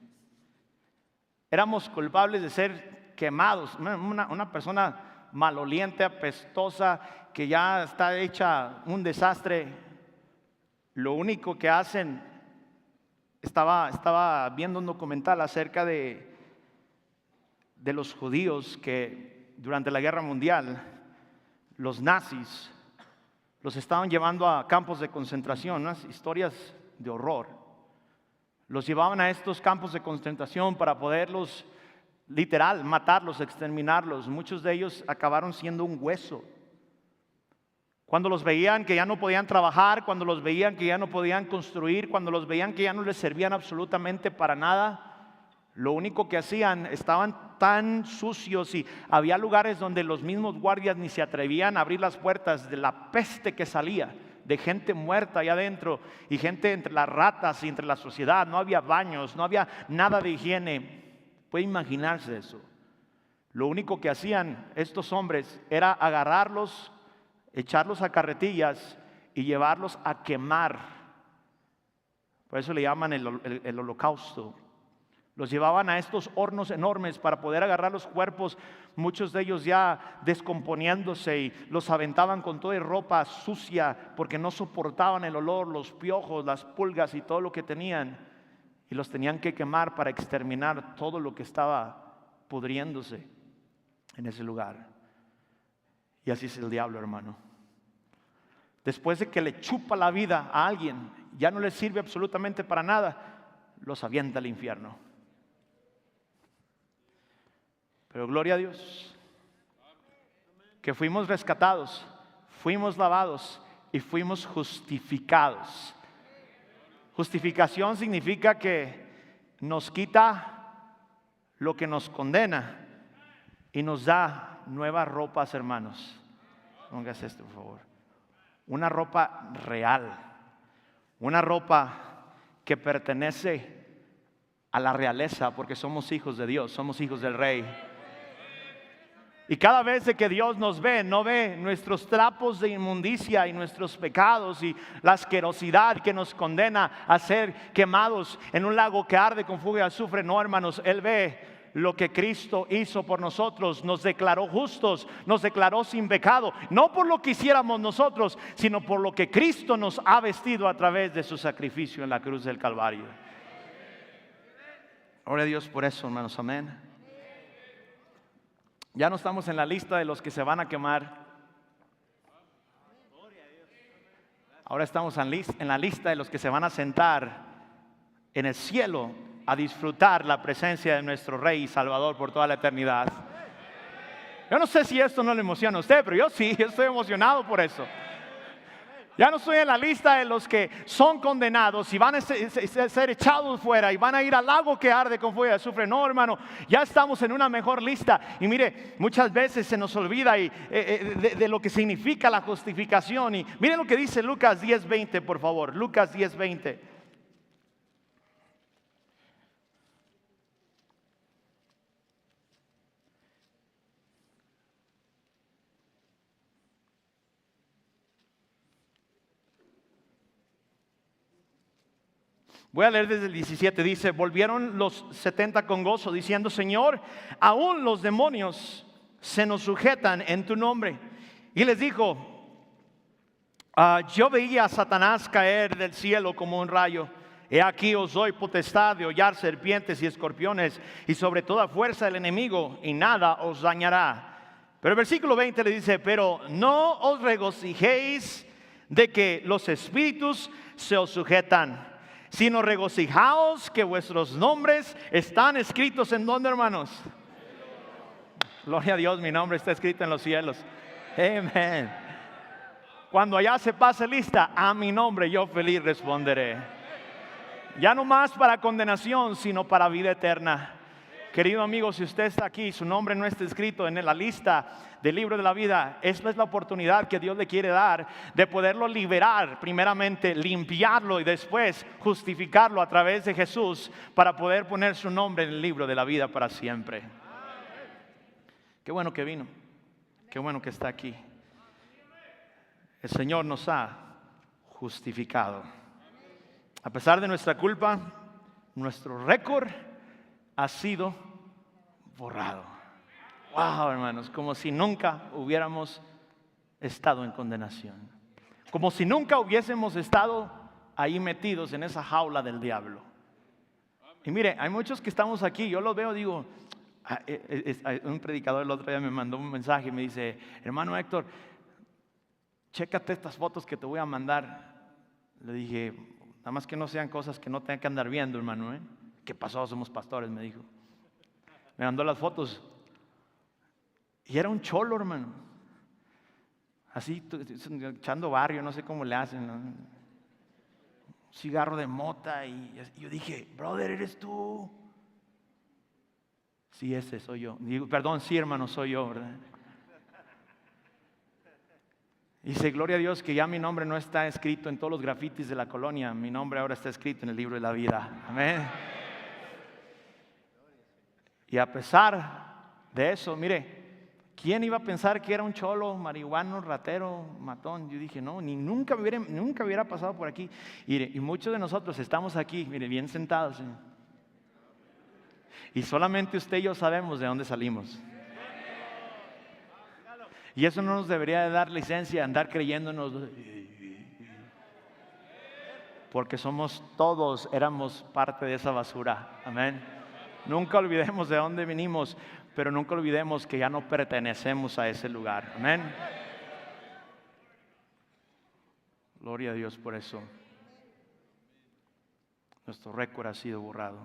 Éramos culpables de ser quemados, una persona maloliente, apestosa, que ya está hecha un desastre. Lo único que hacen, estaba viendo un documental acerca de los judíos que durante la Guerra Mundial, los nazis los estaban llevando a campos de concentración, unas historias de horror. Los llevaban a estos campos de concentración para poderlos, literal, matarlos, exterminarlos. Muchos de ellos acabaron siendo un hueso. Cuando los veían que ya no podían trabajar, cuando los veían que ya no podían construir, cuando los veían que ya no les servían absolutamente para nada, lo único que hacían, estaban tan sucios y había lugares donde los mismos guardias ni se atrevían a abrir las puertas de la peste que salía, de gente muerta allá adentro y gente entre las ratas y entre la sociedad. No había baños, no había nada de higiene. Puede imaginarse eso. Lo único que hacían estos hombres era agarrarlos, echarlos a carretillas y llevarlos a quemar. Por eso le llaman el holocausto. Los llevaban a estos hornos enormes para poder agarrar los cuerpos, muchos de ellos ya descomponiéndose, y los aventaban con toda ropa sucia porque no soportaban el olor, los piojos, las pulgas y todo lo que tenían, y los tenían que quemar para exterminar todo lo que estaba pudriéndose en ese lugar. Y así es el diablo, hermano. Después de que le chupa la vida a alguien, ya no le sirve absolutamente para nada, los avienta al infierno. Pero gloria a Dios, que fuimos rescatados, fuimos lavados y fuimos justificados. Justificación significa que nos quita lo que nos condena y nos da nuevas ropas, hermanos. Póngase esto, por favor. Una ropa real, una ropa que pertenece a la realeza, porque somos hijos de Dios, somos hijos del Rey. Y cada vez que Dios nos ve, no ve nuestros trapos de inmundicia y nuestros pecados y la asquerosidad que nos condena a ser quemados en un lago que arde con fuego y azufre. No, hermanos, Él ve lo que Cristo hizo por nosotros. Nos declaró justos, nos declaró sin pecado, no por lo que hiciéramos nosotros, sino por lo que Cristo nos ha vestido a través de su sacrificio en la cruz del Calvario. Gloria a Dios por eso, hermanos, amén. Ya no estamos en la lista de los que se van a quemar. Ahora estamos en la lista de los que se van a sentar en el cielo a disfrutar la presencia de nuestro Rey y Salvador por toda la eternidad. Yo no sé si esto no le emociona a usted, pero yo sí, yo estoy emocionado por eso. Ya no estoy en la lista de los que son condenados y van a ser echados fuera y van a ir al lago que arde con fuego de azufre. No, hermano, ya estamos en una mejor lista. Y mire, muchas veces se nos olvida de lo que significa la justificación. Y miren lo que dice Lucas 10:20, por favor. Lucas 10:20. Voy a leer desde el 17, dice: volvieron los 70 con gozo, diciendo: Señor, aún los demonios se nos sujetan en tu nombre. Y les dijo: yo veía a Satanás caer del cielo como un rayo. He aquí os doy potestad de hollar serpientes y escorpiones y sobre toda fuerza del enemigo, y nada os dañará. Pero el versículo 20 le dice: pero no os regocijéis de que los espíritus se os sujetan, sino regocijaos que vuestros nombres están escritos ¿en dónde, hermanos? Gloria a Dios, mi nombre está escrito en los cielos. Amén. Cuando allá se pase lista, a mi nombre yo feliz responderé. Ya no más para condenación, sino para vida eterna. Querido amigo, si usted está aquí y su nombre no está escrito en la lista del libro de la vida, esta es la oportunidad que Dios le quiere dar de poderlo liberar, primeramente limpiarlo y después justificarlo a través de Jesús para poder poner su nombre en el libro de la vida para siempre. Qué bueno que vino, qué bueno que está aquí. El Señor nos ha justificado. A pesar de nuestra culpa, nuestro récord ha sido borrado. Wow, hermanos, como si nunca hubiéramos estado en condenación. Como si nunca hubiésemos estado ahí metidos en esa jaula del diablo. Y mire, hay muchos que estamos aquí, yo los veo, digo, un predicador el otro día me mandó un mensaje y me dice: hermano Héctor, chécate estas fotos que te voy a mandar. Le dije: nada más que no sean cosas que no tenga que andar viendo, hermano, ¿Qué pasó? Somos pastores, me dijo. Me mandó las fotos y era un cholo, hermano, así echando barrio, no sé cómo le hacen, ¿no? Un cigarro de mota. Y yo dije: brother, ¿eres tú? Sí, ese soy yo. Digo, perdón, sí, hermano, soy yo, ¿verdad? Dice: gloria a Dios que ya mi nombre no está escrito en todos los grafitis de la colonia. Mi nombre ahora está escrito en el libro de la vida. Amén. Y a pesar de eso, mire, ¿quién iba a pensar que era un cholo, marihuano, ratero, matón? Yo dije: no, nunca hubiera pasado por aquí. Y muchos de nosotros estamos aquí, mire, bien sentados. Y solamente usted y yo sabemos de dónde salimos. Y eso no nos debería de dar licencia a andar creyéndonos, porque todos éramos parte de esa basura. Amén. Nunca olvidemos de dónde vinimos, pero nunca olvidemos que ya no pertenecemos a ese lugar. Amén. Gloria a Dios por eso. Nuestro récord ha sido borrado.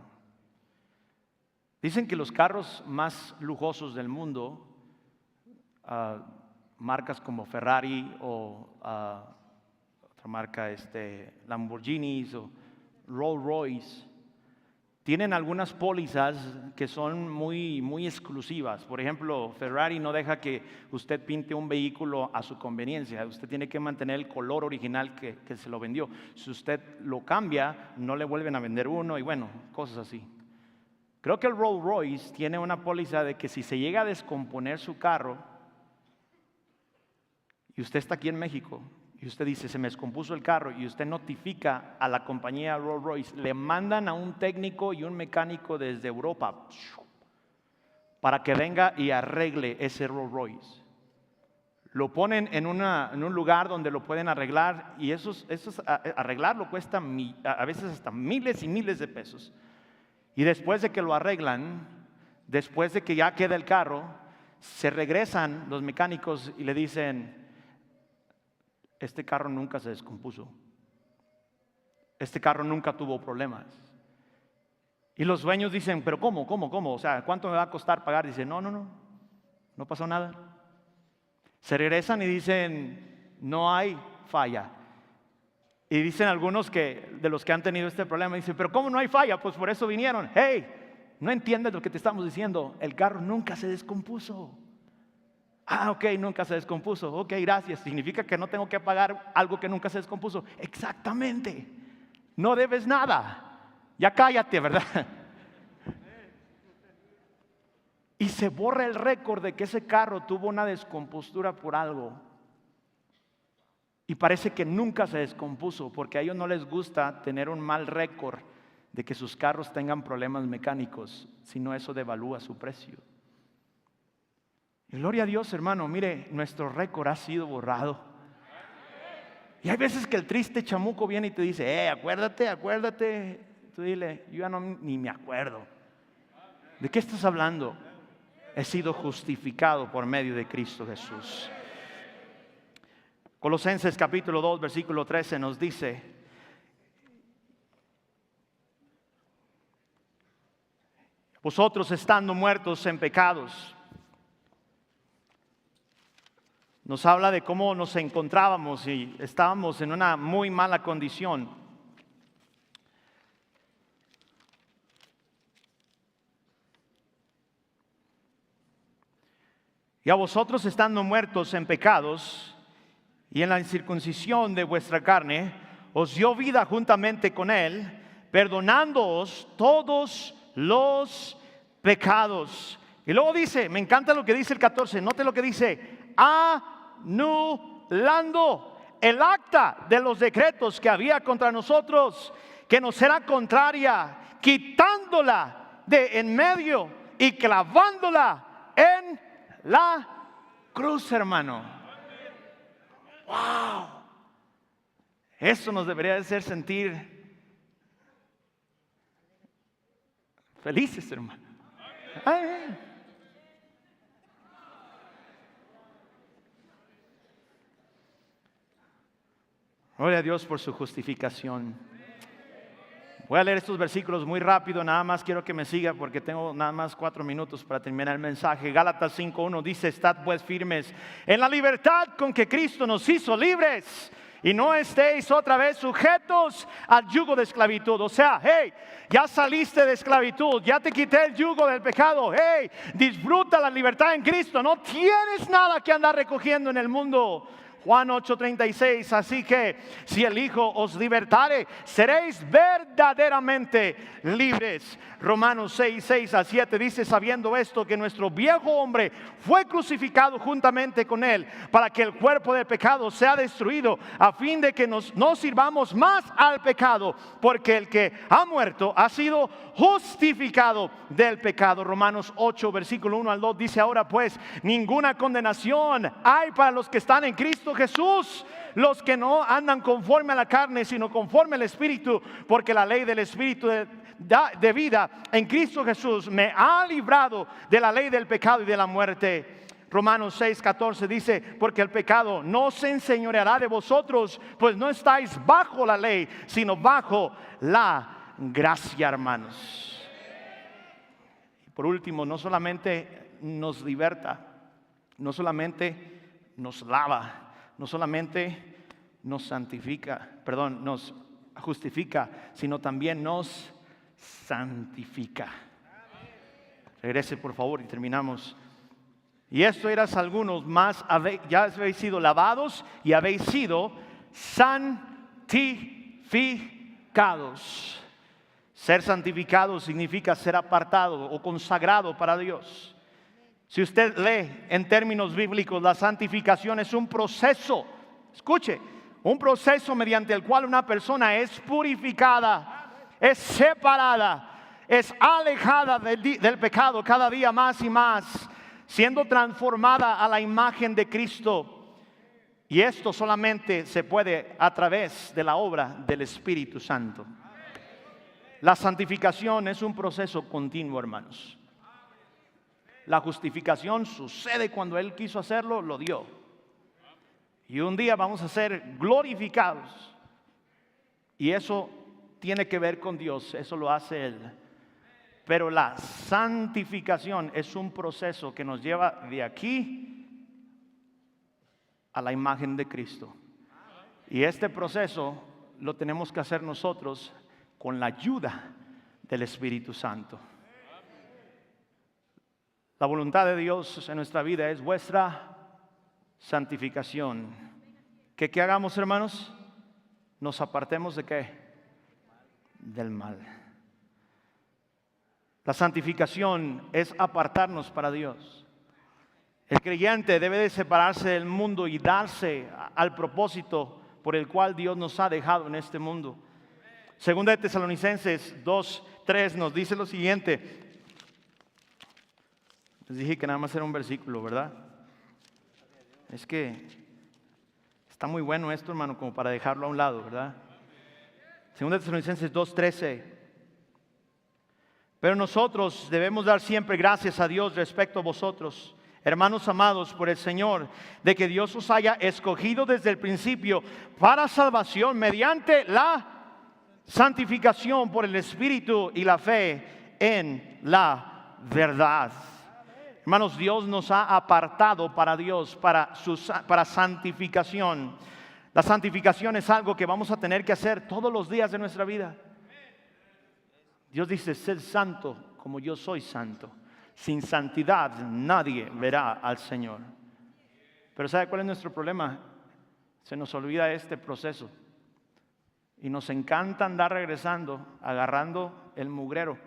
Dicen que los carros más lujosos del mundo, marcas como Ferrari o otra marca, Lamborghinis o Rolls Royce, tienen algunas pólizas que son muy, muy exclusivas. Por ejemplo, Ferrari no deja que usted pinte un vehículo a su conveniencia. Usted tiene que mantener el color original que se lo vendió. Si usted lo cambia, no le vuelven a vender uno y bueno, cosas así. Creo que el Rolls Royce tiene una póliza de que si se llega a descomponer su carro y usted está aquí en México y usted dice: se me descompuso el carro, y usted notifica a la compañía Rolls Royce, le mandan a un técnico y un mecánico desde Europa para que venga y arregle ese Rolls Royce. Lo ponen en un lugar donde lo pueden arreglar, y arreglarlo cuesta a veces hasta miles y miles de pesos. Y después de que lo arreglan, después de que ya queda el carro, se regresan los mecánicos y le dicen: este carro nunca se descompuso, este carro nunca tuvo problemas. Y los dueños dicen: pero ¿cómo? O sea, ¿cuánto me va a costar pagar? Dice: no pasó nada. Se regresan y dicen: no hay falla. Y dicen algunos que de los que han tenido este problema, dicen, pero ¿cómo no hay falla? Pues por eso vinieron. Hey, no entiendes lo que te estamos diciendo. El carro nunca se descompuso. Ah, ok, nunca se descompuso. Ok, gracias. Significa que no tengo que pagar algo que nunca se descompuso. Exactamente. No debes nada. Ya cállate, ¿verdad? Y se borra el récord de que ese carro tuvo una descompostura por algo. Y parece que nunca se descompuso, porque a ellos no les gusta tener un mal récord de que sus carros tengan problemas mecánicos, sino eso devalúa su precio. Y gloria a Dios, hermano, mire, nuestro récord ha sido borrado. Y hay veces que el triste chamuco viene y te dice, acuérdate. Tú dile, yo ya no ni me acuerdo. ¿De qué estás hablando? He sido justificado por medio de Cristo Jesús. Colosenses capítulo 2, versículo 13 nos dice, vosotros estando muertos en pecados. Nos habla de cómo nos encontrábamos y estábamos en una muy mala condición. Y a vosotros estando muertos en pecados y en la incircuncisión de vuestra carne, os dio vida juntamente con él, perdonándoos todos los pecados. Y luego dice, me encanta lo que dice el 14, note lo que dice, anulando el acta de los decretos que había contra nosotros, que nos era contraria, quitándola de en medio y clavándola en la cruz, hermano. Wow. Eso nos debería de hacer sentir felices, hermano. Ay. Gloria a Dios por su justificación. Voy a leer estos versículos muy rápido, nada más quiero que me siga porque tengo nada más 4 minutos para terminar el mensaje. Gálatas 5:1 dice, estad pues firmes en la libertad con que Cristo nos hizo libres y no estéis otra vez sujetos al yugo de esclavitud. O sea, hey, ya saliste de esclavitud, ya te quité el yugo del pecado. Hey, disfruta la libertad en Cristo, no tienes nada que andar recogiendo en el mundo. Juan 8:36, así que si el Hijo os libertare, seréis verdaderamente libres. Romanos 6:6-7 dice, sabiendo esto, que nuestro viejo hombre fue crucificado juntamente con él, para que el cuerpo del pecado sea destruido, a fin de que no sirvamos más al pecado, porque el que ha muerto ha sido justificado del pecado. Romanos 8, versículo 1-2 dice, ahora pues, ninguna condenación hay para los que están en Cristo Jesús, los que no andan conforme a la carne, sino conforme al Espíritu, porque la ley del Espíritu de vida en Cristo Jesús me ha librado de la ley del pecado y de la muerte. Romanos 6:14 dice, porque el pecado no se enseñoreará de vosotros, pues no estáis bajo la ley, sino bajo la gracia, hermanos. Y por último, no solamente nos liberta, no solamente nos lava, no solamente nos santifica, nos justifica, sino también nos santifica. Regrese por favor y terminamos. Y esto eras algunos, más ya habéis sido lavados y habéis sido santificados. Ser santificado significa ser apartado o consagrado para Dios. Si usted lee en términos bíblicos, la santificación es un proceso, escuche, un proceso mediante el cual una persona es purificada, es separada, es alejada del pecado cada día más y más, siendo transformada a la imagen de Cristo. Y esto solamente se puede a través de la obra del Espíritu Santo. La santificación es un proceso continuo, hermanos. La justificación sucede cuando Él quiso hacerlo, lo dio. Y un día vamos a ser glorificados. Y eso tiene que ver con Dios, eso lo hace Él. Pero la santificación es un proceso que nos lleva de aquí a la imagen de Cristo. Y este proceso lo tenemos que hacer nosotros con la ayuda del Espíritu Santo. La voluntad de Dios en nuestra vida es vuestra santificación. ¿Qué hagamos, hermanos? Nos apartemos ¿de qué? Del mal. La santificación es apartarnos para Dios. El creyente debe de separarse del mundo y darse al propósito por el cual Dios nos ha dejado en este mundo. Segunda de Tesalonicenses 2:3 nos dice lo siguiente. Les dije que nada más era un versículo, ¿verdad? Es que está muy bueno esto, hermano, como para dejarlo a un lado, ¿verdad? Segunda de Tesalonicenses 2:13. Pero nosotros debemos dar siempre gracias a Dios respecto a vosotros, hermanos amados por el Señor, de que Dios os haya escogido desde el principio para salvación mediante la santificación por el Espíritu y la fe en la verdad. Hermanos, Dios nos ha apartado para Dios, para santificación. La santificación es algo que vamos a tener que hacer todos los días de nuestra vida. Dios dice, sed santo como yo soy santo. Sin santidad nadie verá al Señor. Pero ¿sabe cuál es nuestro problema? Se nos olvida este proceso. Y nos encanta andar regresando, agarrando el mugrero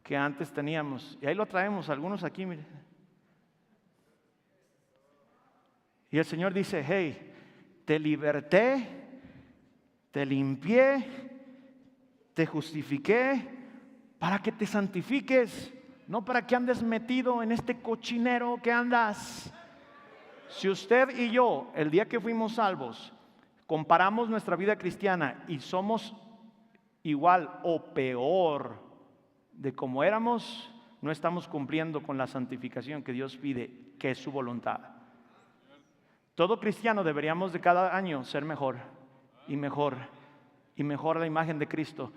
que antes teníamos. Y ahí lo traemos, algunos aquí, miren. Y el Señor dice, hey, te liberté, te limpié, te justifiqué para que te santifiques, no para que andes metido en este cochinero que andas. Si usted y yo, el día que fuimos salvos, comparamos nuestra vida cristiana y somos igual o peor de como éramos, no estamos cumpliendo con la santificación que Dios pide, que es su voluntad. Todo cristiano deberíamos de cada año ser mejor y mejor y mejor a la imagen de Cristo.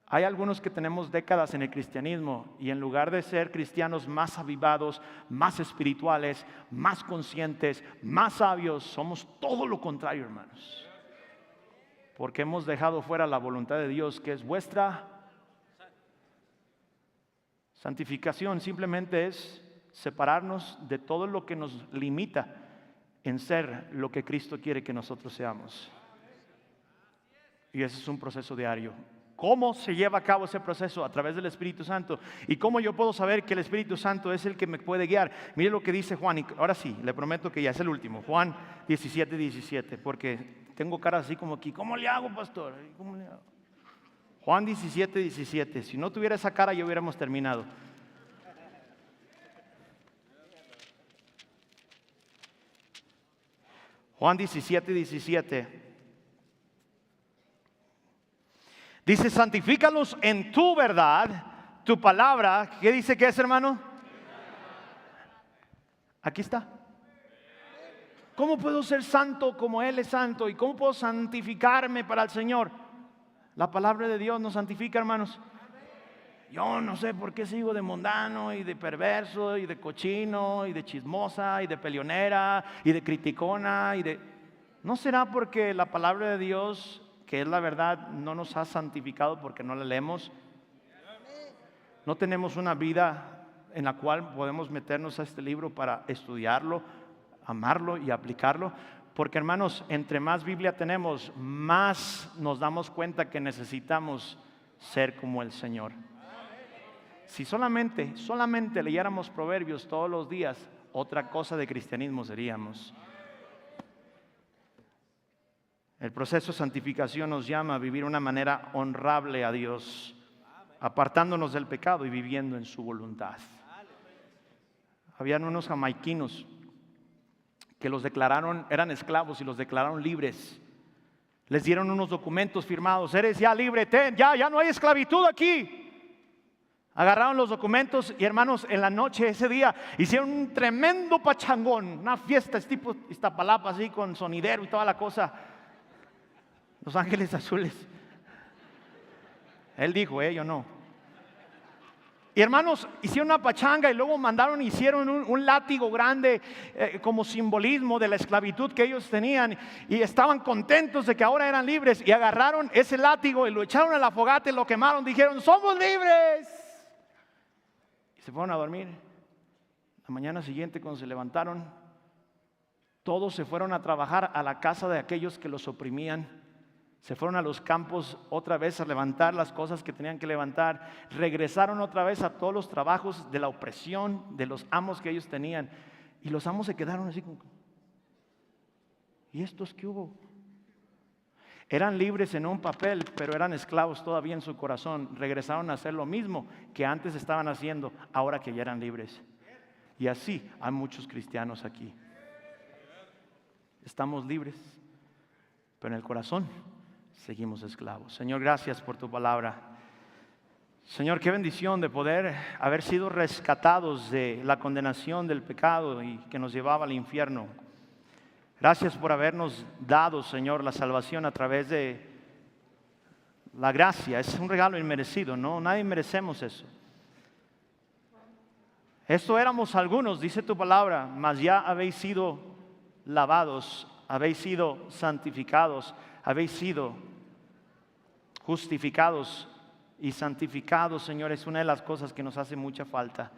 Hay algunos que tenemos décadas en el cristianismo y en lugar de ser cristianos más avivados, más espirituales, más conscientes, más sabios, somos todo lo contrario, hermanos. Porque hemos dejado fuera la voluntad de Dios, que es vuestra santificación. Simplemente es separarnos de todo lo que nos limita en ser lo que Cristo quiere que nosotros seamos. Y ese es un proceso diario. ¿Cómo se lleva a cabo ese proceso? A través del Espíritu Santo. ¿Y cómo yo puedo saber que el Espíritu Santo es el que me puede guiar? Mire lo que dice Juan, y ahora sí, le prometo que ya es el último. Juan 17:17, porque tengo cara así como aquí. ¿Cómo le hago, pastor? ¿Cómo le hago? Juan 17:17. Si no tuviera esa cara, ya hubiéramos terminado. Juan 17:17. Dice, santifícalos en tu verdad, tu palabra. ¿Qué dice que es, hermano? Aquí está. ¿Cómo puedo ser santo como Él es santo? ¿Y cómo puedo santificarme para el Señor? La palabra de Dios nos santifica, hermanos. Yo no sé por qué sigo de mundano y de perverso y de cochino y de chismosa y de peleonera y de criticona ¿No será porque la palabra de Dios, que es la verdad, no nos ha santificado porque no la leemos? No tenemos una vida en la cual podemos meternos a este libro para estudiarlo, amarlo y aplicarlo. Porque, hermanos, entre más Biblia tenemos, más nos damos cuenta que necesitamos ser como el Señor. Si solamente leyéramos Proverbios todos los días, otra cosa de cristianismo seríamos. El proceso de santificación nos llama a vivir de una manera honrable a Dios, apartándonos del pecado y viviendo en su voluntad. Habían unos jamaiquinos que los declararon, eran esclavos y los declararon libres. Les dieron unos documentos firmados, eres ya libre, ya no hay esclavitud aquí. Agarraron los documentos y, hermanos, en la noche ese día hicieron un tremendo pachangón, una fiesta, es tipo Iztapalapa, así con sonidero y toda la cosa. Los Ángeles Azules. Él dijo, yo no. Y hermanos, hicieron una pachanga y luego hicieron un látigo grande como simbolismo de la esclavitud que ellos tenían. Y estaban contentos de que ahora eran libres. Y agarraron ese látigo y lo echaron a la fogata y lo quemaron. Dijeron, ¡somos libres! Y se fueron a dormir. La mañana siguiente, cuando se levantaron, todos se fueron a trabajar a la casa de aquellos que los oprimían. Se fueron a los campos otra vez a levantar las cosas que tenían que levantar. Regresaron otra vez a todos los trabajos de la opresión de los amos que ellos tenían. Y los amos se quedaron así como, ¿y estos qué hubo? Eran libres en un papel, pero eran esclavos todavía en su corazón. Regresaron a hacer lo mismo que antes estaban haciendo, ahora que ya eran libres. Y así hay muchos cristianos aquí. Estamos libres, pero en el corazón seguimos esclavos. Señor, gracias por tu palabra. Señor, qué bendición de poder haber sido rescatados de la condenación del pecado y que nos llevaba al infierno. Gracias por habernos dado, Señor, la salvación a través de la gracia. Es un regalo inmerecido, ¿no? Nadie merecemos eso. Esto éramos algunos, dice tu palabra, mas ya habéis sido lavados, habéis sido santificados, habéis sido justificados y santificados, Señor, es una de las cosas que nos hace mucha falta.